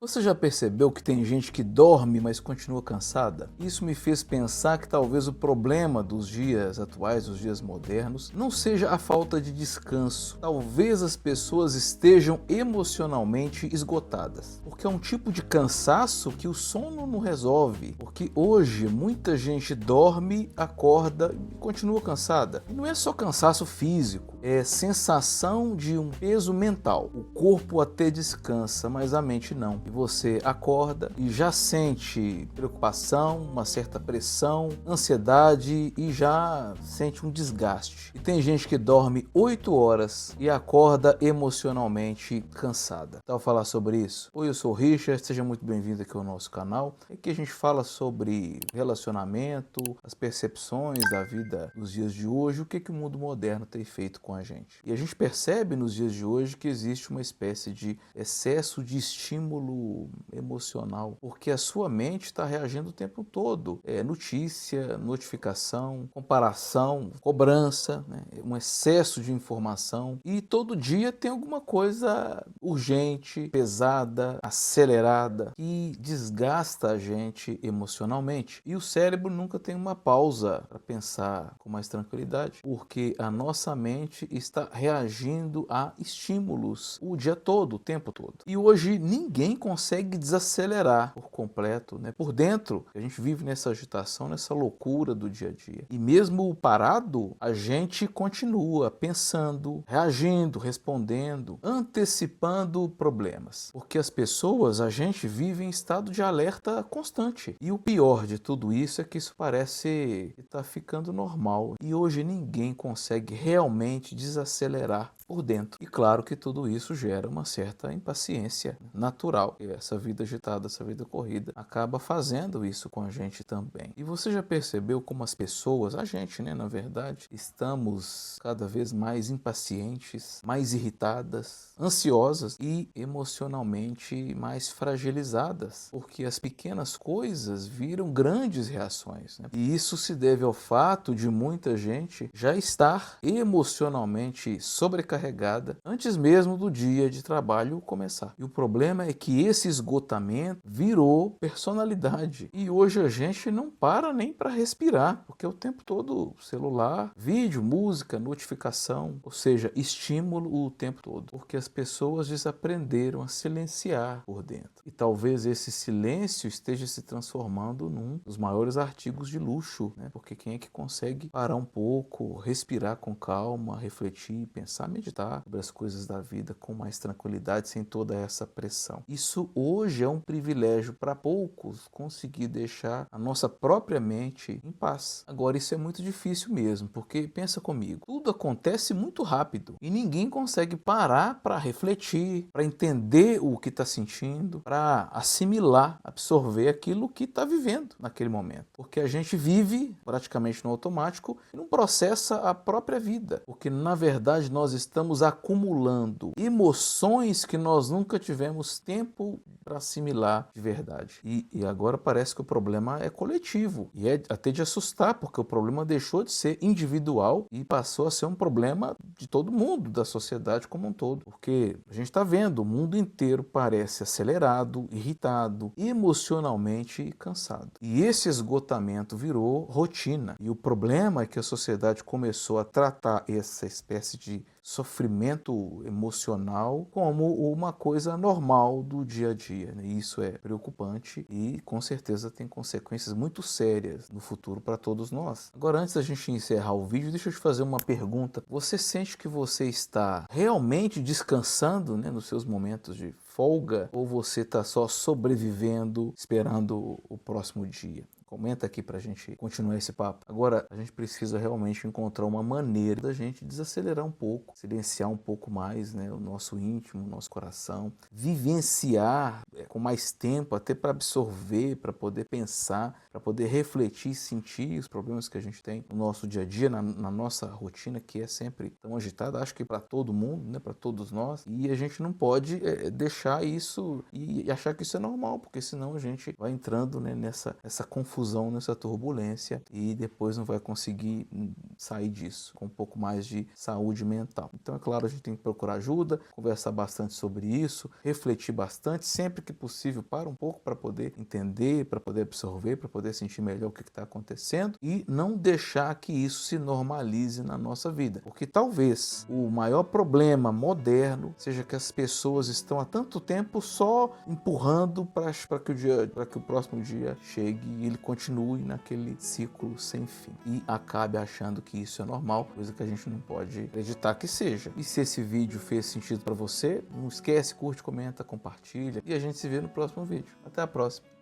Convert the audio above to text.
Você já percebeu que tem gente que dorme, mas continua cansada? Isso me fez pensar que talvez o problema dos dias atuais, dos dias modernos, não seja a falta de descanso. Talvez as pessoas estejam emocionalmente esgotadas. Porque é um tipo de cansaço que o sono não resolve. Porque hoje muita gente dorme, acorda e continua cansada. E não é só cansaço físico, é sensação de um peso mental. O corpo até descansa, mas a mente não. E você acorda e já sente preocupação, uma certa pressão, ansiedade e já sente um desgaste. E tem gente que dorme 8 horas e acorda emocionalmente cansada. Então, vou falar sobre isso. Oi, eu sou o Richard, seja muito bem-vindo aqui ao nosso canal. Aqui a gente fala sobre relacionamento, as percepções da vida nos dias de hoje, o que o mundo moderno tem feito com a gente. E a gente percebe nos dias de hoje que existe uma espécie de excesso de estímulo emocional, porque a sua mente está reagindo o tempo todo. É notícia, notificação, comparação, cobrança, né? Um excesso de informação e todo dia tem alguma coisa urgente, pesada, acelerada que desgasta a gente emocionalmente. E o cérebro nunca tem uma pausa para pensar com mais tranquilidade, porque a nossa mente está reagindo a estímulos o dia todo, o tempo todo. E hoje ninguém consegue desacelerar por completo, né? Por dentro, a gente vive nessa agitação, nessa loucura do dia a dia. E mesmo parado, a gente continua pensando, reagindo, respondendo, antecipando problemas. Porque as pessoas, a gente vive em estado de alerta constante. E o pior de tudo isso é que isso parece que está ficando normal. E hoje ninguém consegue realmente desacelerar por dentro. E claro que tudo isso gera uma certa impaciência natural. E essa vida agitada, essa vida corrida, acaba fazendo isso com a gente também. E você já percebeu como as pessoas, a gente, né, na verdade, estamos cada vez mais impacientes, mais irritadas, ansiosas e emocionalmente mais fragilizadas, porque as pequenas coisas viram grandes reações, né? E isso se deve ao fato de muita gente já estar emocionalmente sobrecarregada antes mesmo do dia de trabalho começar. E o problema é que esse esgotamento virou personalidade. E hoje a gente não para nem para respirar, porque o tempo todo celular, vídeo, música, notificação, ou seja, estímulo o tempo todo. Porque as pessoas desaprenderam a silenciar por dentro. E talvez esse silêncio esteja se transformando num dos maiores artigos de luxo, né? Porque quem é que consegue parar um pouco, respirar com calma, refletir, pensar, meditar sobre as coisas da vida com mais tranquilidade, sem toda essa pressão. Isso hoje é um privilégio para poucos conseguir deixar a nossa própria mente em paz. Agora, isso é muito difícil mesmo, porque pensa comigo, tudo acontece muito rápido e ninguém consegue parar para refletir, para entender o que está sentindo, para assimilar, absorver aquilo que está vivendo naquele momento. Porque a gente vive praticamente no automático e não processa a própria vida, porque na verdade nós estamos acumulando emoções que nós nunca tivemos tempo para assimilar de verdade. E agora parece que o problema é coletivo e é até de assustar, porque o problema deixou de ser individual e passou a ser um problema de todo mundo, da sociedade como um todo. Porque a gente está vendo, o mundo inteiro parece acelerado, irritado, emocionalmente cansado. E esse esgotamento virou rotina. E o problema é que a sociedade começou a tratar essa espécie de sofrimento emocional como uma coisa normal do dia a dia, né? Isso é preocupante e com certeza tem consequências muito sérias no futuro para todos nós. Agora, antes da gente encerrar o vídeo, deixa eu te fazer uma pergunta. Você sente que você está realmente descansando, né, nos seus momentos de folga, ou você está só sobrevivendo, esperando o próximo dia? Comenta aqui para a gente continuar esse papo. Agora, a gente precisa realmente encontrar uma maneira da gente desacelerar um pouco, silenciar um pouco mais, né, o nosso íntimo, o nosso coração, vivenciar com mais tempo, até para absorver, para poder pensar, para poder refletir, sentir os problemas que a gente tem no nosso dia a dia, na nossa rotina, que é sempre tão agitada, acho que para todo mundo, né, para todos nós, e a gente não pode deixar isso e achar que isso é normal, porque senão a gente vai entrando, né, nessa confusão, nessa turbulência e depois não vai conseguir sair disso com um pouco mais de saúde mental. Então, é claro, a gente tem que procurar ajuda, conversar bastante sobre isso, refletir bastante, sempre que possível, para um pouco para poder entender, para poder absorver, para poder sentir melhor o que está acontecendo e não deixar que isso se normalize na nossa vida. Porque talvez o maior problema moderno seja que as pessoas estão há tanto tempo só empurrando para que o próximo dia chegue e ele continue naquele ciclo sem fim e acabe achando que isso é normal, coisa que a gente não pode acreditar que seja. E se esse vídeo fez sentido para você, não esquece, curte, comenta, compartilha e a gente se vê no próximo vídeo. Até a próxima!